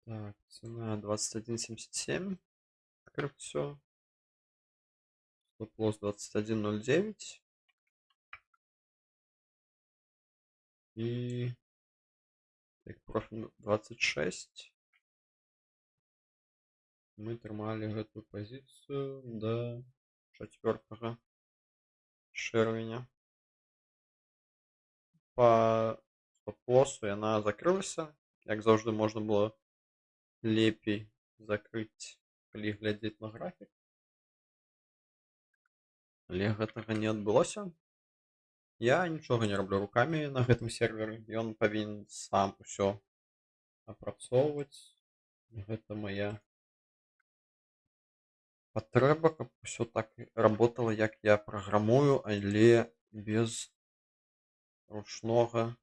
Так, цена 21.77. Открытие. Стоп-лосс 21.09. И take profit 26. Мы трымалі гэтую пазіцыю до 4 чэрвеня. По стоп-лоссу яна закрылася. Як заўжды, можна было лепей закрыць, калі глядзець на графік. Але гэтага не адбылося. Я нічога не раблю рукамі на гэтым серверы. Ён павінен сам усё апрацоўваць. Гэта моя патрэба, каб усё так работала, як я праграмую, але без ручнога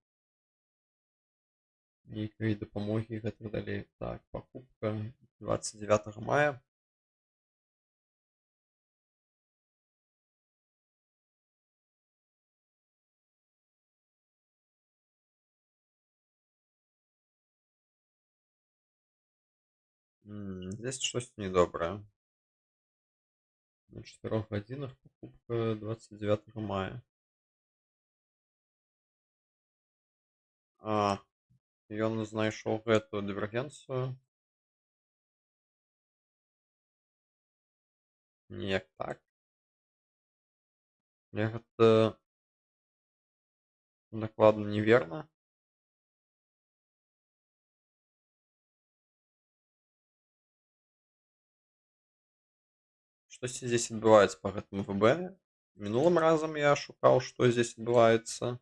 нейкай дапамогі і гэтак далей. Так, покупка 29 мая. Здесь что-то недоброе. На 4 годинах покупка 29 мая. Ён знайшоў гэтую дывергенцыю. Неяк так. Але гэта дакладна неверна. Штосьці здесь адбываецца па гэтаму ВБ. Мінулым разам я шукаў, што здесь адбываецца.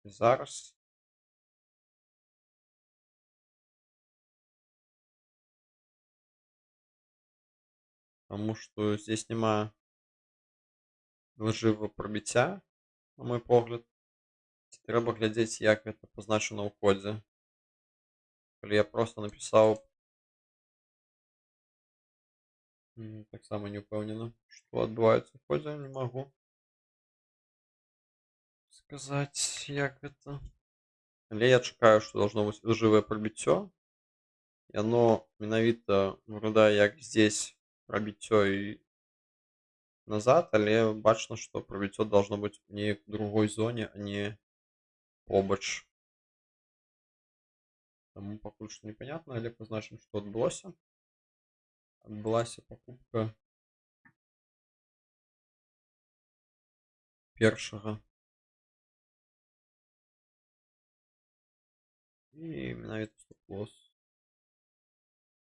І зараз Потому что здесь нема лжывого пробіцця, на мой погляд. Трэба глядзець, як гэта пазначана ў кодзе. Калі я просто напісаў, таксама не ўпэўнены, што адбываецца ў кодзе, не магу сказаць, як гэта. Але я чакаю, што должно быць лжывае прабіццё. Яно менавіта выглядае як здесь пробіццё і назад, але бачна, што пробіццё должно быць неяк у другой зоне, а не побач. Таму пакуль што непанятна, але пазначым, што адбылося. Адбылася пакупка першага. І менавіта стоп-лосс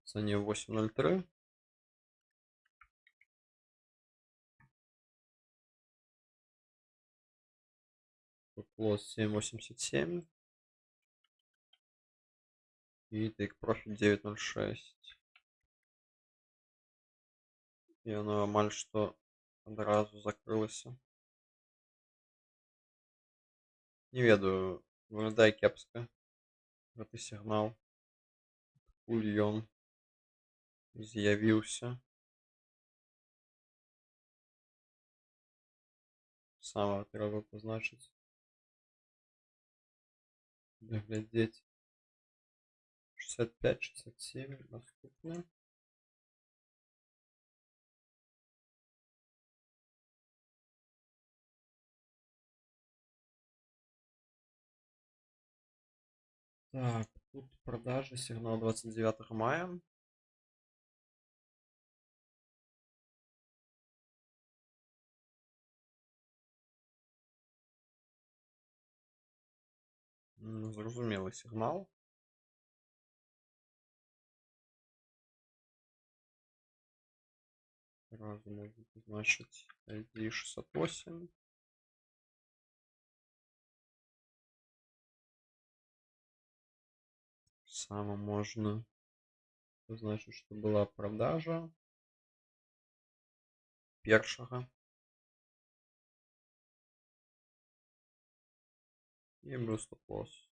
в цане 8.03. Стоп-лосс 7.87. І тейк-профіт 9.06. І яно амаль што адразу закрылася. Не ведаю, выглядае кепска гэты сігнал. Адкуль ён з'явіўся. Сама трэба пазначыць. Даглядзець. 65-67 наступны. Так, тут продажи, сигнал 29 мая. Зразумелый сигнал. Сразу можно позначить ID 68. Само можно позначить, что была продажа першага. И был стоп-лосс.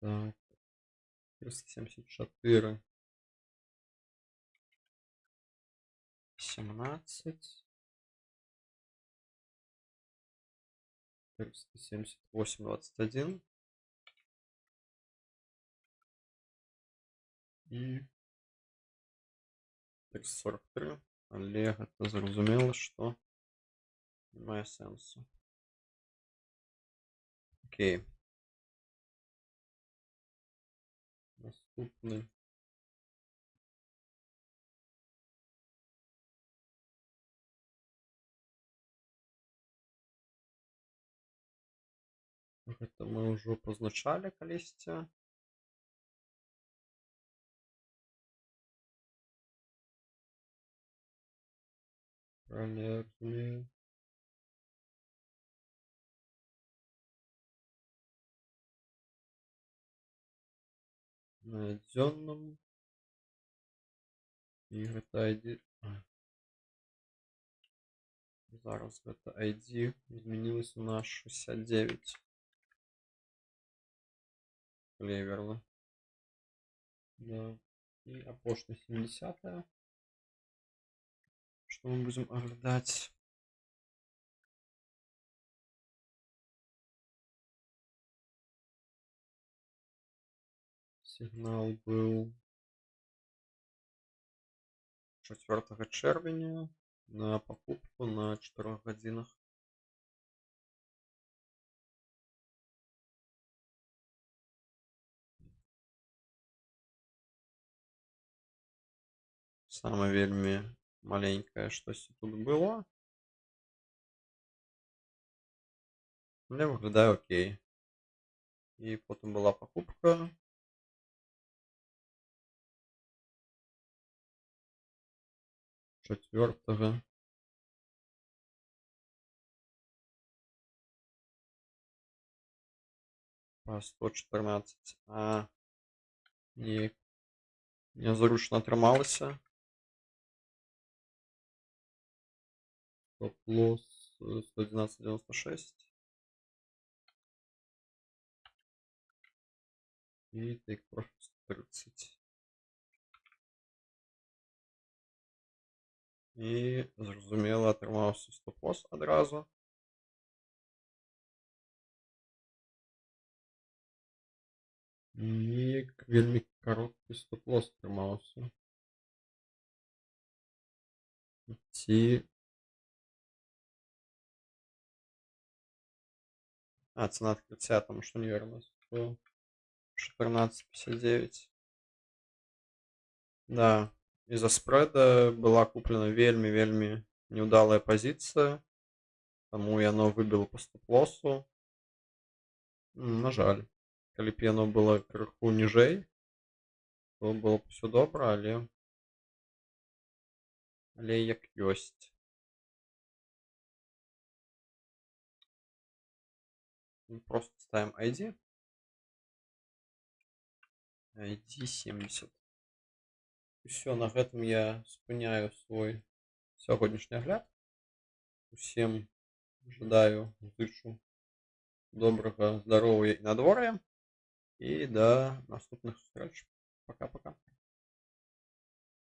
Так. 374. 17. 478, 21. И 343. Але гэта зразумела, што не мае сэнсу. Окей. Наступны. Гэта мы ўжо пазначалі калісьці. Правильно я разумею. На дзённым. І гэта ID. Зараз гэта ID змянілася на 69. Клеверно. Да. І апошняя 70. Што мы будзем аглядаць? Сигнал был 4 чэрвеня на покупку на 4 годинах. Самое вельмі маленькое штосьці тут было. Але выглядае окей. І потым была покупка. Четвертого. По 114. неяк нязручна атрымалася. Стоп-лосс 111,96. І take profit 130. І, зразумела, атрымаўся стоп-лосс адразу. Неяк вельмі кароткі стоп-лосс атрымаўся. Ці... цена открытия, там что неверно. 14,59. Да, из-за спреда была куплена вельмі неудалая позиция, таму яно выбіло по стоп-лоссу. На жаль, калі б яно было крыху ніжэй, то было б все добра, але як ёсць. Просто ставим ID. ID 70. Все, на гэтым я спыняю свой сягонняшні агляд. Усім жадаю, зычу добрага здароўя і надвор'я. І да наступных сустрэч. Пока-пока.